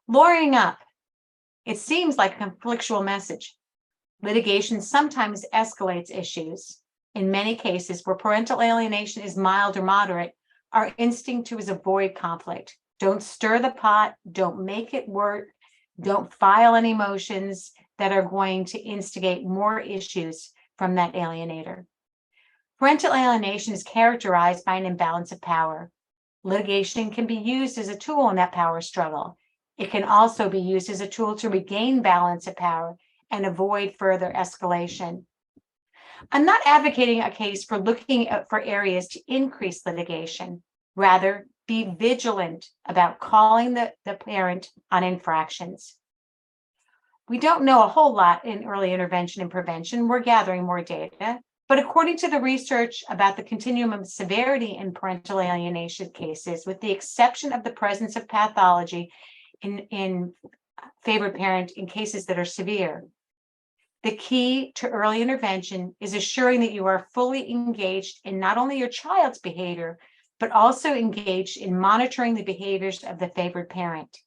Lawyering up. It seems like a conflictual message. Litigation sometimes escalates issues. In many cases where parental alienation is mild or moderate, our instinct to is avoid conflict. Don't stir the pot, don't make it work, don't file any motions that are going to instigate more issues from that alienator. Parental alienation is characterized by an imbalance of power. Litigation can be used as a tool in that power struggle. It can also be used as a tool to regain balance of power and avoid further escalation. I'm not advocating a case for looking for areas to increase litigation. Rather, be vigilant about calling the parent on infractions. We don't know a whole lot in early intervention and prevention. We're gathering more data. But according to the research about the continuum of severity in parental alienation cases, with the exception of the presence of pathology in favored parent in cases that are severe, the key to early intervention is assuring that you are fully engaged in not only your child's behavior, but also engaged in monitoring the behaviors of the favored parent.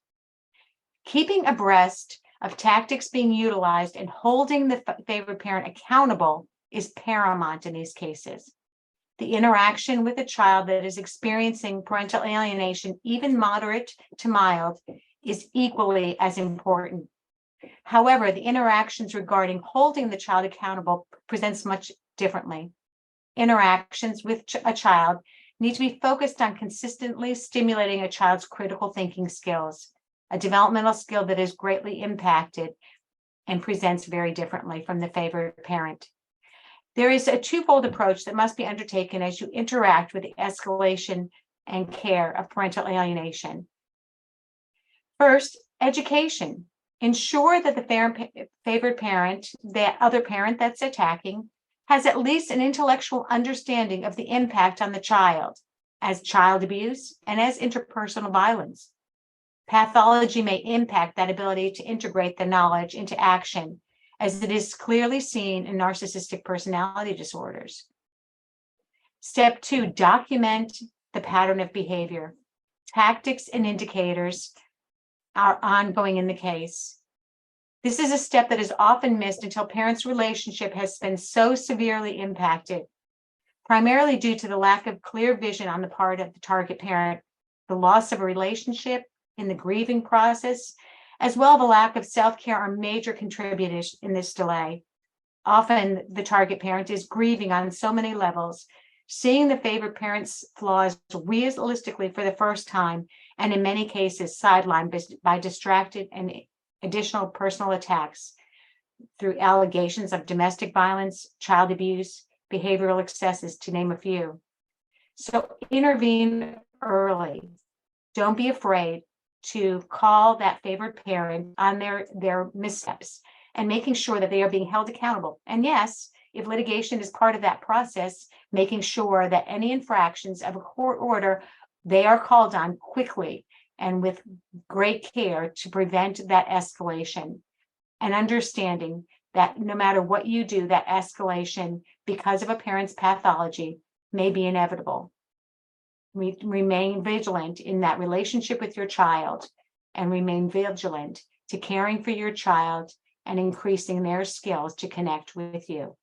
Keeping abreast of tactics being utilized and holding the favored parent accountable is paramount in these cases. The interaction with a child that is experiencing parental alienation, even moderate to mild, is equally as important. However, the interactions regarding holding the child accountable presents much differently. Interactions with a child need to be focused on consistently stimulating a child's critical thinking skills, a developmental skill that is greatly impacted and presents very differently from the favored parent. There is a twofold approach that must be undertaken as you interact with the escalation and care of parental alienation. First, education. Ensure that the favored parent, that other parent that's attacking, has at least an intellectual understanding of the impact on the child as child abuse and as interpersonal violence. Pathology may impact that ability to integrate the knowledge into action, as it is clearly seen in narcissistic personality disorders. Step 2, document the pattern of behavior. Tactics and indicators are ongoing in the case. This is a step that is often missed until parents' relationship has been so severely impacted, primarily due to the lack of clear vision on the part of the target parent, the loss of a relationship in the grieving process, as well as the lack of self-care are major contributors in this delay. Often the target parent is grieving on so many levels, seeing the favored parent's flaws realistically for the first time, and in many cases sidelined by distracted and additional personal attacks through allegations of domestic violence, child abuse, behavioral excesses, to name a few. So intervene early. Don't be afraid to call that favored parent on their missteps and making sure that they are being held accountable. And yes, if litigation is part of that process, making sure that any infractions of a court order, they are called on quickly and with great care to prevent that escalation, and understanding that no matter what you do, that escalation because of a parent's pathology may be inevitable. Remain vigilant in that relationship with your child, and remain vigilant to caring for your child and increasing their skills to connect with you.